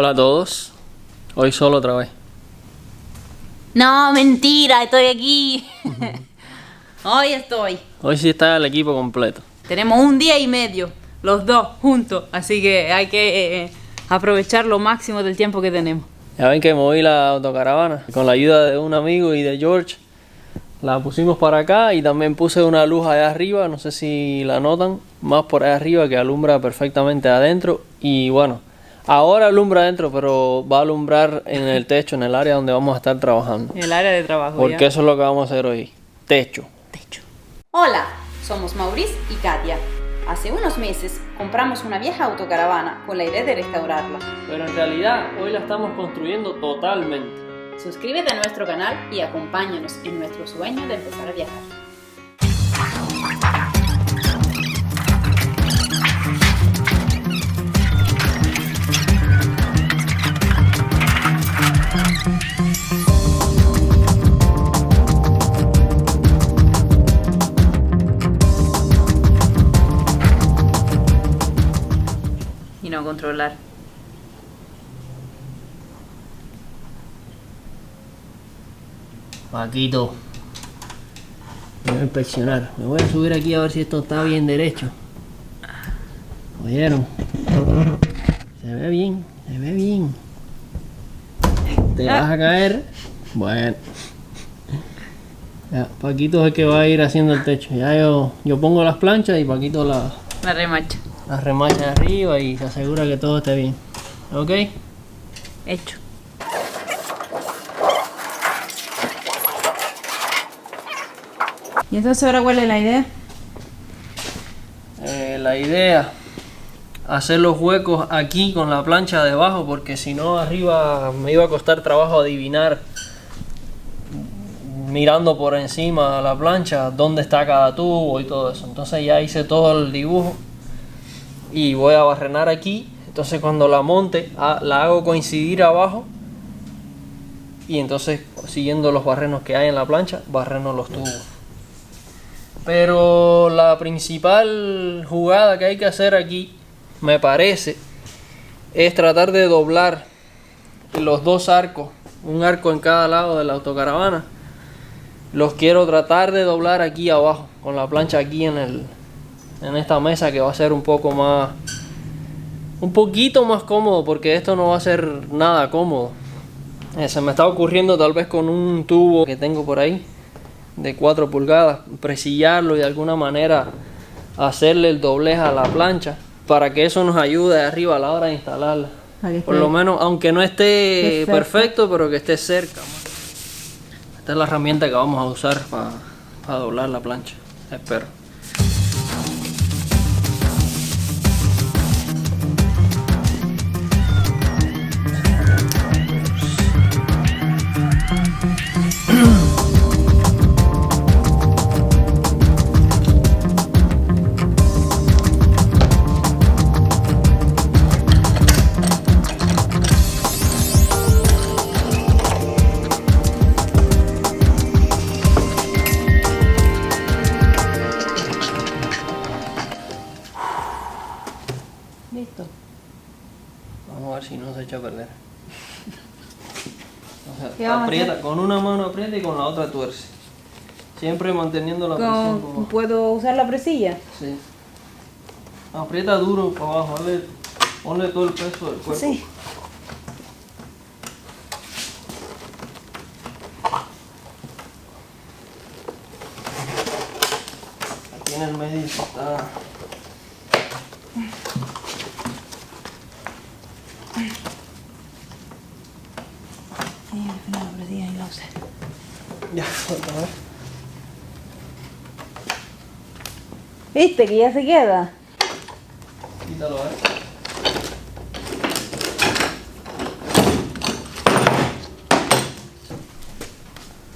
Hola a todos. Hoy solo otra vez. No, mentira, estoy aquí. Hoy estoy. Hoy sí está el equipo completo. Tenemos un día y medio, los dos juntos, así que hay que aprovechar lo máximo del tiempo que tenemos. Ya ven que moví la autocaravana con la ayuda de un amigo y de George. La pusimos para acá y también puse una luz allá arriba, no sé si la notan, más por allá arriba que alumbra perfectamente adentro. Y bueno, ahora alumbra adentro, pero va a alumbrar en el techo, en el área donde vamos a estar trabajando. En el área de trabajo. Porque ya. eso es lo que vamos a hacer hoy. Techo. Hola, somos Maurice y Katia. Hace unos meses compramos una vieja autocaravana con la idea de restaurarla. Pero en realidad hoy la estamos construyendo totalmente. Suscríbete a nuestro canal y acompáñanos en nuestro sueño de empezar a viajar. Y no controlar. Paquito, me voy a inspeccionar. Me voy a subir aquí a ver si esto está bien derecho. ¿Oyeron? Se ve bien, se ve bien. ¿Te vas a caer? Bueno. Ya, Paquito es el que va a ir haciendo el techo. Ya yo pongo las planchas y Paquito las remacha arriba y se asegura que todo esté bien. ¿Ok? Hecho. ¿Y entonces ahora cuál es la idea? La idea, hacer los huecos aquí con la plancha debajo, porque si no arriba me iba a costar trabajo adivinar, mirando por encima de la plancha, dónde está cada tubo y todo eso. Entonces ya hice todo el dibujo y voy a barrenar aquí. Entonces cuando la monte, la hago coincidir abajo y entonces siguiendo los barrenos que hay en la plancha, barreno los tubos. Pero la principal jugada que hay que hacer aquí, me parece, es tratar de doblar los dos arcos, un arco en cada lado de la autocaravana. Los quiero tratar de doblar aquí abajo, con la plancha aquí en esta mesa, que va a ser un poquito más cómodo, porque esto no va a ser nada cómodo. Se me está ocurriendo tal vez con un tubo que tengo por ahí de 4 pulgadas, presillarlo y de alguna manera hacerle el doblez a la plancha para que eso nos ayude arriba a la hora de instalarla. Por lo menos, aunque no esté perfecto, pero que esté cerca. Esta es la herramienta que vamos a usar para doblar la plancha. Espero. Listo. Vamos a ver si no se echa a perder. O ¿Qué sea, vamos a aprieta, hacer? con una mano aprieta y con la otra tuerce. Siempre manteniendo la presión por abajo. ¿Puedo usar la presilla? Sí. Aprieta duro para abajo, ponle todo el peso del cuerpo. Sí. Aquí en el medio está. Sí, al final la presilla y la usé. Ya, suelta, a ver. ¿Viste que ya se queda? Quítalo, a ver.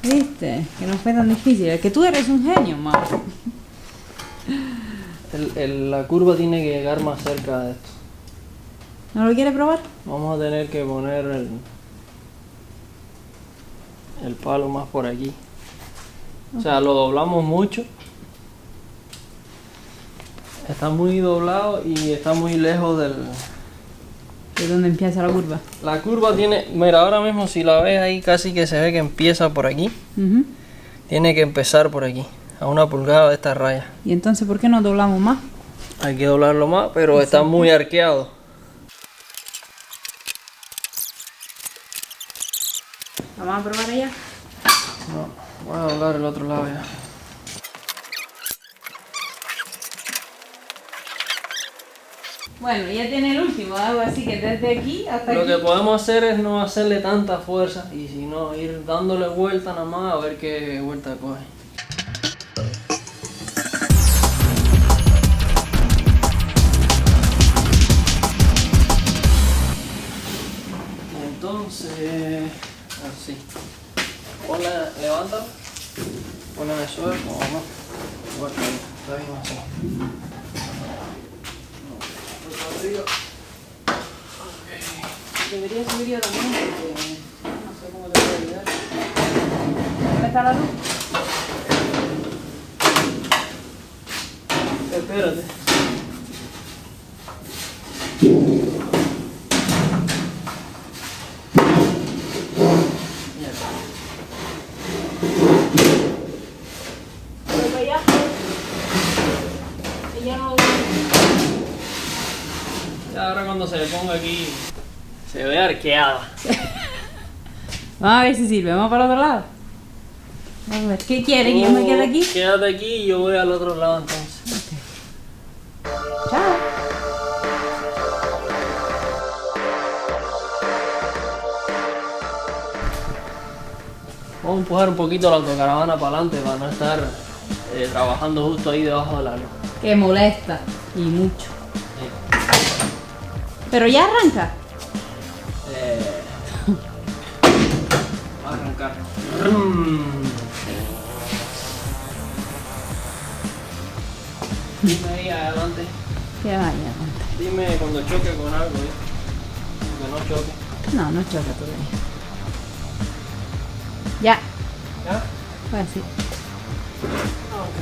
¿Viste? Que no fue tan difícil. Es que tú eres un genio, Mau. La curva tiene que llegar más cerca de esto. ¿No lo quieres probar? Vamos a tener que poner el palo más por aquí. O sea, lo doblamos mucho. Está muy doblado y está muy lejos ¿De dónde empieza la curva? La curva tiene, mira, ahora mismo si la ves ahí casi que se ve que empieza por aquí. Tiene que empezar por aquí, a 1 pulgada de esta raya. ¿Y entonces por qué no doblamos más? Hay que doblarlo más, pero está muy arqueado. Vamos a probar allá. No, voy a doblar el otro lado ya. Bueno, ya tiene el último, algo así que desde aquí hasta Lo aquí. que podemos hacer es no hacerle tanta fuerza y si no ir dándole vuelta nada más a ver qué vuelta coge. Y entonces, así. Ponle, levántalo, ponle en el suelo, o no. Bueno, está bien así. Debería subir yo también porque no sé cómo te puedo ayudar. ¿Dónde está la luz? Espérate. Voy para allá. Ella no... Ya ahora cuando se le ponga aquí, se ve arqueada. Vamos a ver si sirve, vamos para el otro lado. Vamos a ver, ¿qué quiere? ¿Que yo me quede aquí? Quédate aquí y yo voy al otro lado entonces. Chao. Vamos a empujar un poquito la autocaravana para adelante para no estar trabajando justo ahí debajo de la luz. Que molesta. Y mucho. Pero ya arranca. Va a arrancar. Dime ahí adelante. Que vaya. Dime cuando choque con algo, que no choque. No, no choca todavía. Ya. ¿Ya? Pues sí. Ok.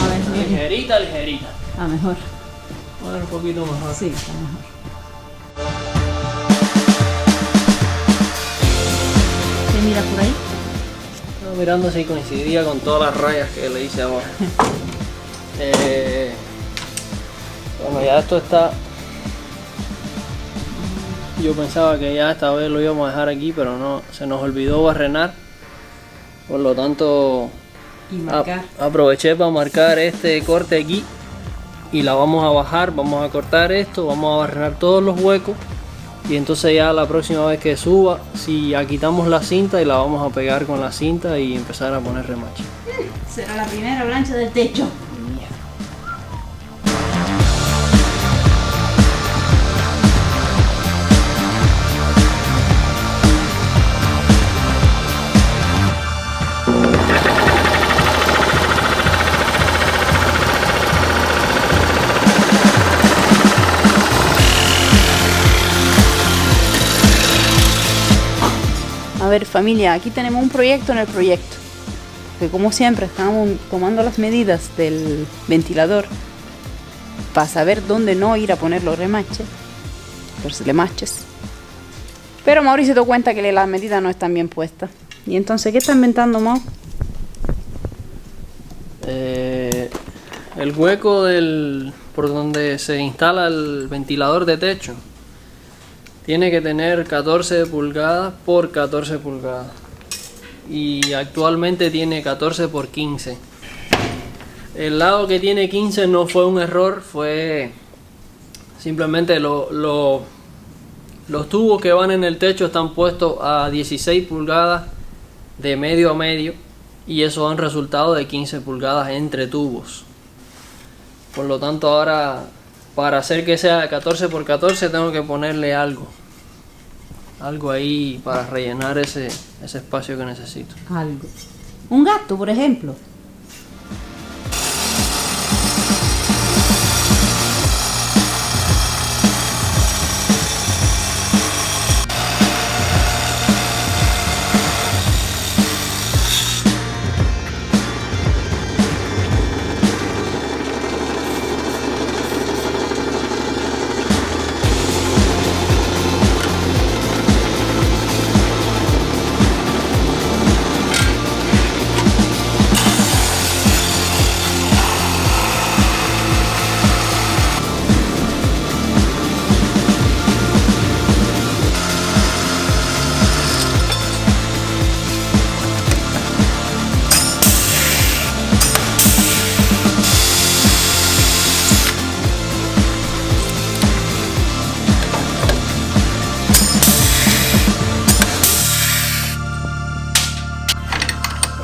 A ver, mira. Ligerita, ligerita. Ah, mejor. A ver, un poquito mejor. Sí, está mejor. ¿Qué miras por ahí? Estaba mirando si coincidía con todas las rayas que le hice abajo. Bueno, ya esto está. Yo pensaba que ya esta vez lo íbamos a dejar aquí, pero no, se nos olvidó barrenar. Por lo tanto, Y marcar. aproveché para marcar este corte aquí y la vamos a bajar, vamos a cortar esto, vamos a barrenar todos los huecos y entonces ya la próxima vez que suba, si ya quitamos la cinta y la vamos a pegar con la cinta y empezar a poner remache. Será la primera plancha del techo. A ver, familia, aquí tenemos un proyecto en el proyecto. Que como siempre estamos tomando las medidas del ventilador para saber dónde no ir a poner los remaches, los remaches. Pero Mauricio se dio cuenta que las medidas no están bien puestas. Y entonces, ¿qué está inventando, Mau? El hueco por donde se instala el ventilador de techo tiene que tener 14 pulgadas por 14 pulgadas y actualmente tiene 14 por 15. El lado que tiene 15 no fue un error, fue simplemente los tubos que van en el techo están puestos a 16 pulgadas de medio a medio y eso da un resultado de 15 pulgadas entre tubos. Por lo tanto, ahora para hacer que sea 14 por 14 tengo que ponerle algo ahí para rellenar ese espacio que necesito. Algo. Un gato, por ejemplo.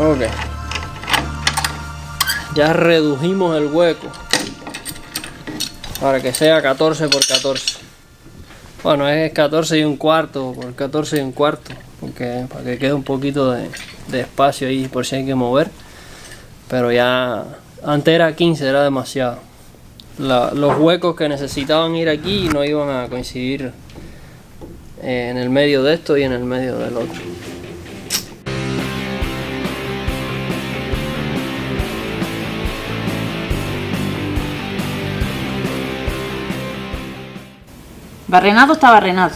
Ok. Ya redujimos el hueco para que sea 14 por 14. Bueno, es 14 y un cuarto por 14 y un cuarto, porque para que quede un poquito de espacio ahí por si hay que mover. Pero ya antes era 15, era demasiado. Los huecos que necesitaban ir aquí no iban a coincidir en el medio de esto y en el medio del otro. Barrenado está barrenado.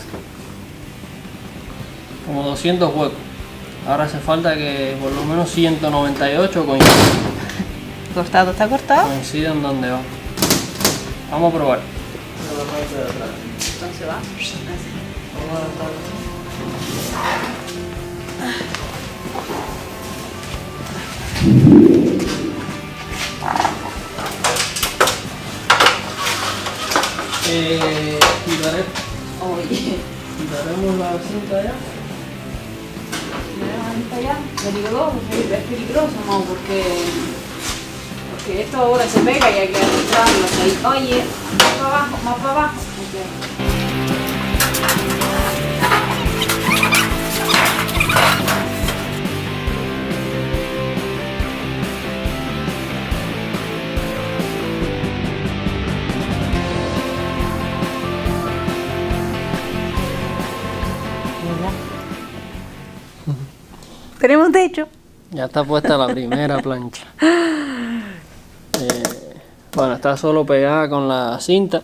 Como 200 huecos. Ahora hace falta que por lo menos 198 coincidan. Cortado está cortado. Coincidan donde va. Vamos a probar. Entonces va. Quitaremos la cinta ya. Es peligroso, no, porque esto ahora se pega y hay que arrastrarlo ahí. Oye, más para abajo, más para abajo. Tenemos un techo. Ya está puesta la primera plancha. Bueno, está solo pegada con la cinta.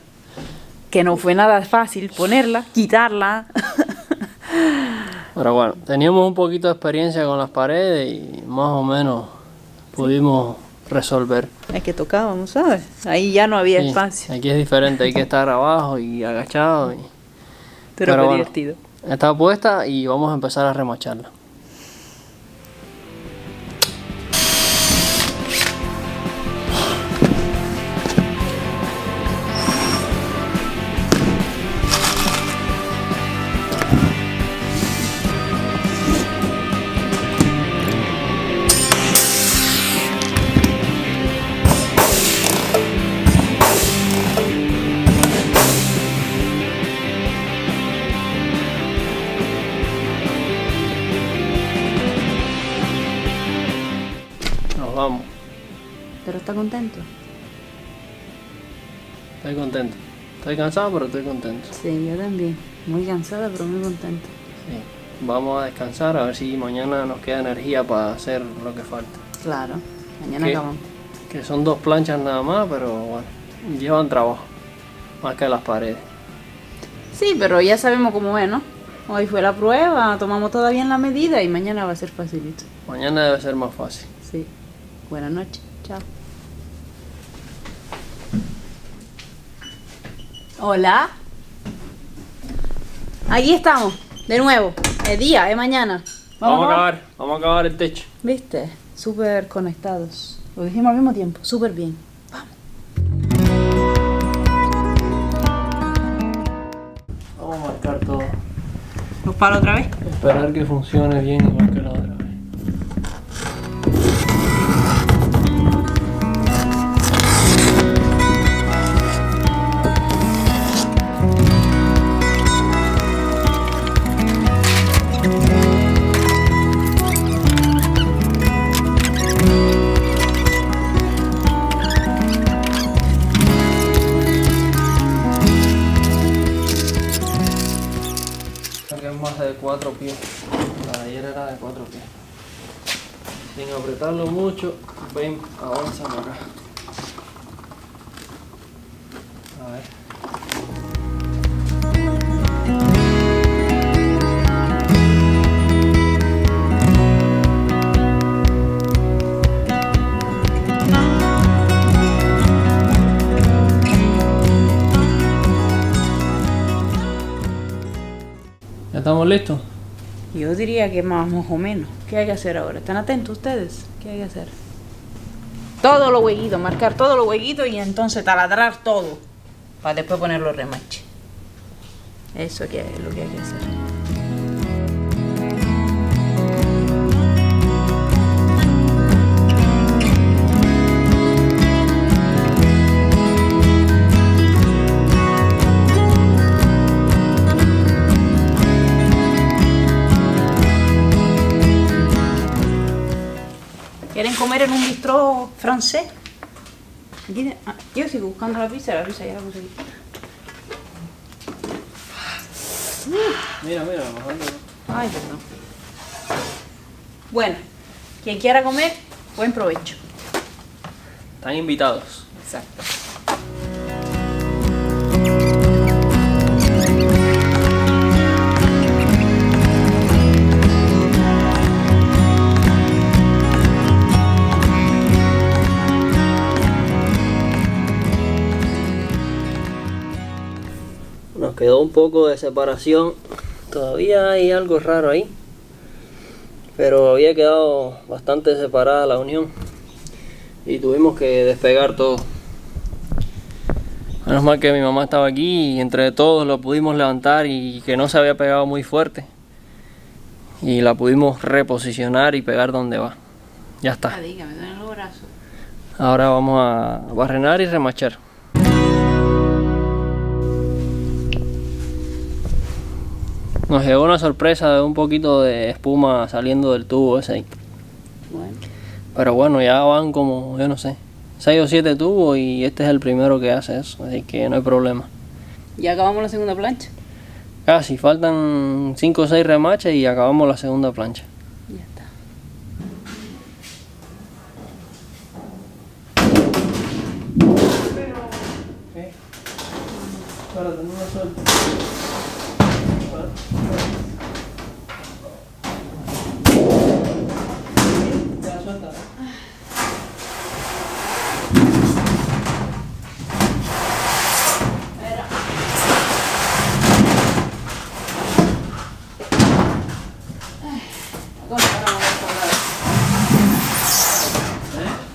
Que no fue nada fácil ponerla, quitarla. Pero bueno, teníamos un poquito de experiencia con las paredes y más o menos pudimos resolver. Es que tocábamos, ¿sabes? Ahí ya no había Sí, espacio. aquí es diferente, hay que estar abajo y agachado. Pero fue bueno, divertido. está puesta y vamos a empezar a remacharla. Vamos, Pero está contento. estoy contento. Estoy cansado, pero estoy contento. Sí, yo también. Muy cansada, pero muy contenta. Sí. Vamos a descansar a ver si mañana nos queda energía para hacer lo que falta. Claro, mañana ¿Qué? acabamos. Que son 2 planchas nada más, pero bueno, llevan trabajo. Más que las paredes. Sí, pero ya sabemos cómo es, ¿no? Hoy fue la prueba, tomamos todavía en la medida y mañana va a ser facilito. Mañana debe ser más fácil. Sí. Buenas noches. Chao. Hola. Aquí estamos, de nuevo. Es día, es mañana. Vamos a acabar el techo. ¿Viste? Súper conectados. Lo dijimos al mismo tiempo, súper bien. Vamos a marcar todo. ¿Los palos otra vez? Esperar que funcione bien igual que la otra vez. Que es más de 4 pies. La de ayer era de 4 pies. Sin apretarlo mucho, ven, avanza para acá. A ver. ¿Ya estamos listos? Yo diría que más o menos. ¿Qué hay que hacer ahora? ¿Están atentos ustedes? ¿Qué hay que hacer? Todos los huequitos, marcar todos los huequitos y entonces taladrar todo. Para después poner los remaches. Eso que es lo que hay que hacer. ¿Quieren comer en un bistró francés? Yo sigo buscando la pizza ya la conseguí. Mira, mejor. Ay, perdón. Bueno, quien quiera comer, buen provecho. Están invitados. Exacto. Nos quedó un poco de separación. Todavía hay algo raro ahí. Pero había quedado bastante separada la unión. Y tuvimos que despegar todo. Menos mal que mi mamá estaba aquí y entre todos lo pudimos levantar y que no se había pegado muy fuerte. Y la pudimos reposicionar y pegar donde va. Ya está. Dígame, me duelen los brazos. Ahora vamos a barrenar y remachar. Nos llegó una sorpresa de un poquito de espuma saliendo del tubo ese ahí. Bueno. Pero bueno, ya van como, yo no sé, 6 o 7 tubos y este es el primero que hace eso, así que no hay problema. ¿Ya acabamos la segunda plancha? Casi, faltan 5 o 6 remaches y acabamos la segunda plancha. Ya está. ¿Qué? Espérate, no me suelto. Ya suelta.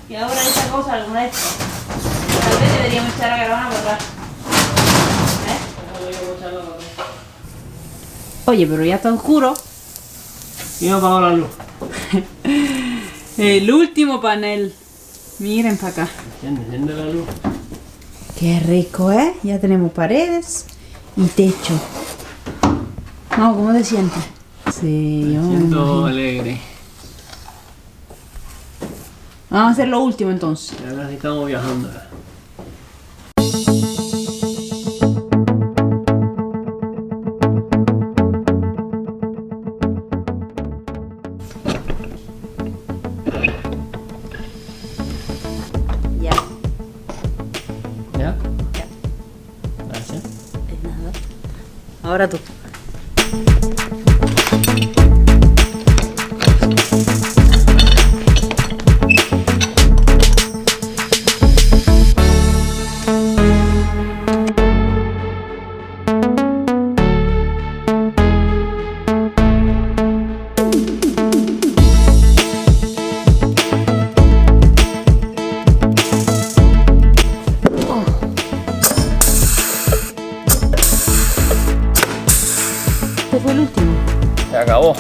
Y ahora esa cosa, alguna vez, tal vez deberíamos echar la caravana por atrás. Oye, pero ya está oscuro. ¿Quién apagó la luz? El último panel. Miren para acá. Enciende la luz. Qué rico, ¿eh? Ya tenemos paredes y techo. No, ¿cómo te sientes? Sí, yo me Siento imagino. alegre. Vamos a hacer lo último entonces. Ya casi estamos viajando. Ya. ¿Ya? Gracias. De nada. Ahora tú. Este fue el último. Se acabó.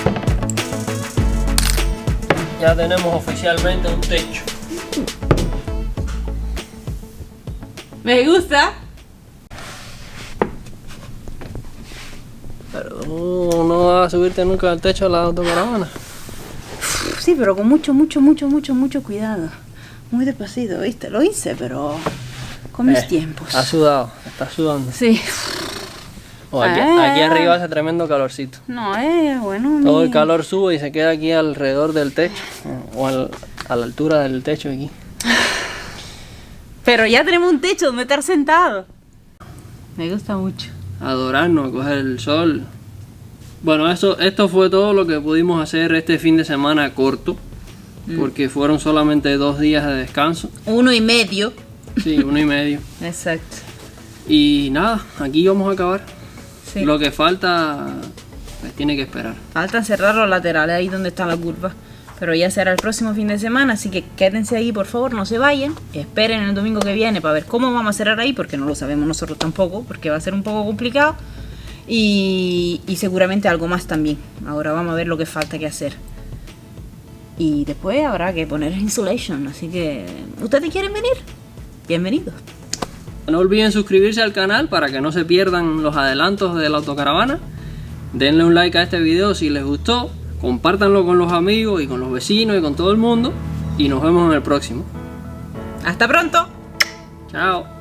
Ya tenemos oficialmente un techo. Me gusta. Pero no vas a subirte nunca al techo de la autocaravana. Sí, pero con mucho cuidado. Muy despacito, ¿viste? Lo hice, pero con mis tiempos. Has sudado, estás sudando. Sí. Aquí arriba hace tremendo calorcito. No, bueno. Todo el calor sube y se queda aquí alrededor del techo. O a la altura del techo aquí. Pero ya tenemos un techo donde estar sentado. Me gusta mucho. Adorarnos, a coger el sol. Bueno, esto fue todo lo que pudimos hacer este fin de semana corto. Porque fueron solamente 2 días de descanso. 1,5. Sí, 1,5. Exacto. Y nada, aquí vamos a acabar. Sí. Lo que falta, pues tiene que esperar. Falta cerrar los laterales ahí donde está la curva. Pero ya será el próximo fin de semana, así que quédense ahí, por favor, no se vayan. Esperen el domingo que viene para ver cómo vamos a cerrar ahí, porque no lo sabemos nosotros tampoco, porque va a ser un poco complicado. Y seguramente algo más también. Ahora vamos a ver lo que falta que hacer. Y después habrá que poner insulation, así que... ¿Ustedes quieren venir? Bienvenidos. No olviden suscribirse al canal para que no se pierdan los adelantos de la autocaravana. Denle un like a este video si les gustó. Compártanlo con los amigos y con los vecinos y con todo el mundo. y nos vemos en el próximo. ¡Hasta pronto! Chao.